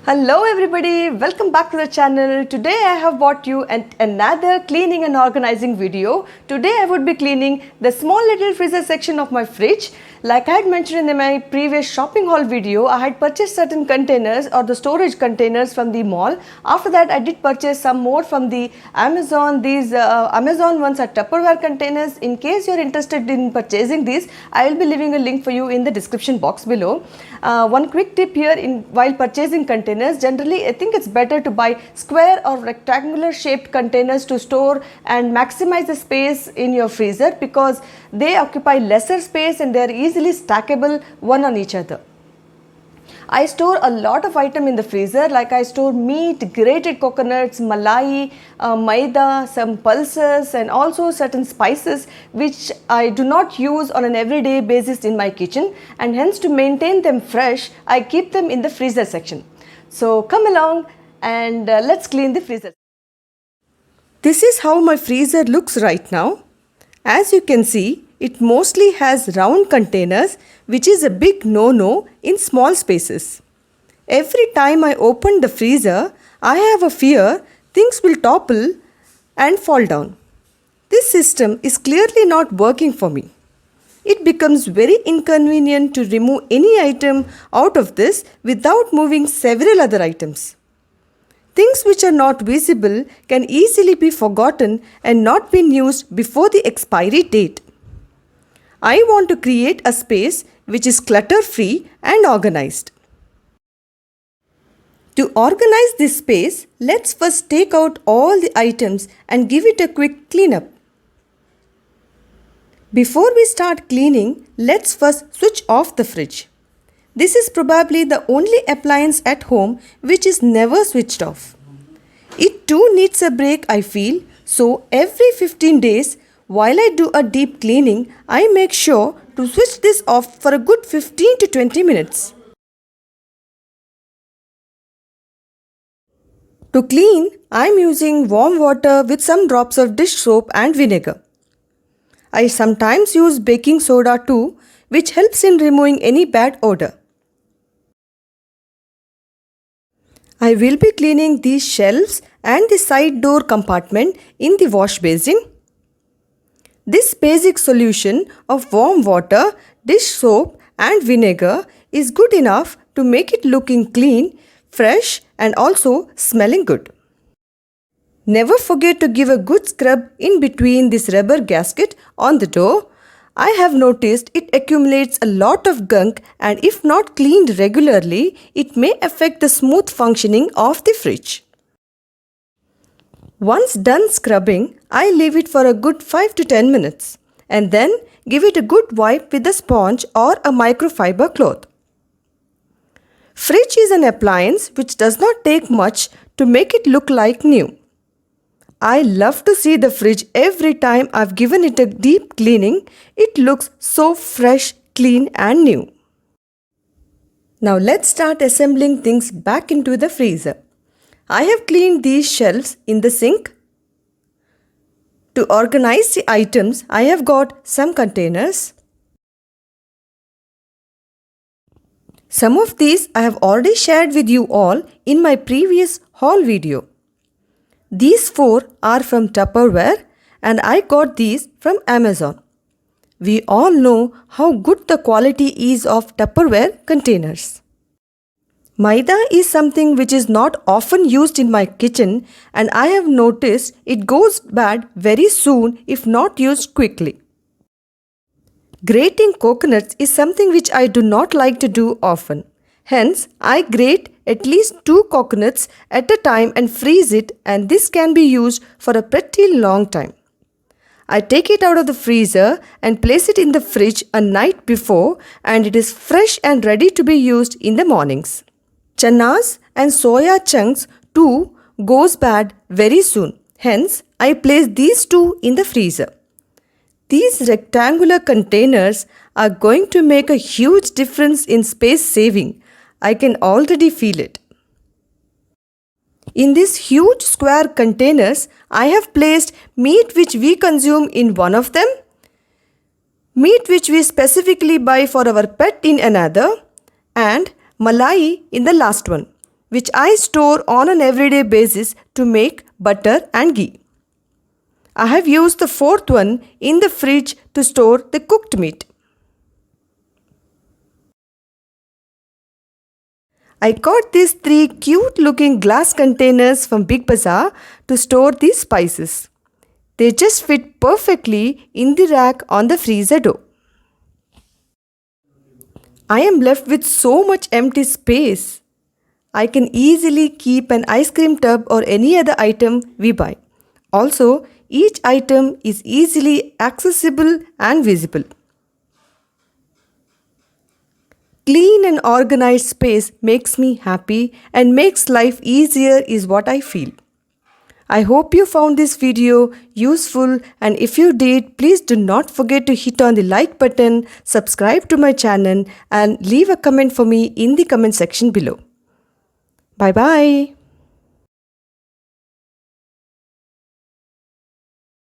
Hello everybody, welcome back to the channel. Today I have brought you another cleaning and organizing video. Today I would be cleaning the small little freezer section of my fridge. Like I had mentioned in my previous shopping haul video, I had purchased certain containers or the storage containers from the mall. After that I did purchase some more from the Amazon. These Amazon ones are Tupperware containers. In case you are interested in purchasing these, I will be leaving a link for you in the description box below. One quick tip here, while purchasing containers, generally I think it's better to buy square or rectangular shaped containers to store and maximize the space in your freezer, because they occupy lesser space and they are easily stackable one on each other. I store a lot of items in the freezer, like I store meat, grated coconuts, malai, maida, some pulses and also certain spices which I do not use on an everyday basis in my kitchen, and hence to maintain them fresh I keep them in the freezer section. So come along and let's clean the freezer. This is how my freezer looks right now. As you can see, it mostly has round containers, which is a big no-no in small spaces. Every time I open the freezer, I have a fear things will topple and fall down. This system is clearly not working for me. It becomes very inconvenient to remove any item out of this without moving several other items. Things which are not visible can easily be forgotten and not been used before the expiry date. I want to create a space which is clutter-free and organized. To organize this space, let's first take out all the items and give it a quick cleanup. Before we start cleaning, let's first switch off the fridge. This is probably the only appliance at home which is never switched off. It too needs a break, I feel, so every 15 days, while I do a deep cleaning, I make sure to switch this off for a good 15 to 20 minutes. To clean, I am using warm water with some drops of dish soap and vinegar. I sometimes use baking soda too, which helps in removing any bad odor. I will be cleaning these shelves and the side door compartment in the wash basin. This basic solution of warm water, dish soap and vinegar is good enough to make it looking clean, fresh and also smelling good. Never forget to give a good scrub in between this rubber gasket on the door. I have noticed it accumulates a lot of gunk, and if not cleaned regularly, it may affect the smooth functioning of the fridge. Once done scrubbing, I leave it for a good 5 to 10 minutes and then give it a good wipe with a sponge or a microfiber cloth. Fridge is an appliance which does not take much to make it look like new. I love to see the fridge every time I've given it a deep cleaning. It looks so fresh, clean and new. Now let's start assembling things back into the freezer. I have cleaned these shelves in the sink. To organize the items, I have got some containers. Some of these I have already shared with you all in my previous haul video. These 4 are from Tupperware and I got these from Amazon. We all know how good the quality is of Tupperware containers. Maida is something which is not often used in my kitchen, and I have noticed it goes bad very soon if not used quickly. Grating coconuts is something which I do not like to do often. Hence, I grate at least 2 coconuts at a time and freeze it, and this can be used for a pretty long time. I take it out of the freezer and place it in the fridge a night before, and it is fresh and ready to be used in the mornings. Chanas and soya chunks too goes bad very soon. Hence, I place these 2 in the freezer. These rectangular containers are going to make a huge difference in space saving. I can already feel it. In these huge square containers, I have placed meat which we consume in one of them, meat which we specifically buy for our pet in another, and malai in the last one. which I store on an everyday basis to make butter and ghee. I have used the fourth one in the fridge to store the cooked meat. I got these 3 cute looking glass containers from Big Bazaar to store these spices. They just fit perfectly in the rack on the freezer door. I am left with so much empty space. I can easily keep an ice cream tub or any other item we buy. Also, each item is easily accessible and visible. Clean and organized space makes me happy and makes life easier is what I feel. I hope you found this video useful, and if you did, please do not forget to hit on the like button, subscribe to my channel and leave a comment for me in the comment section below. Bye bye.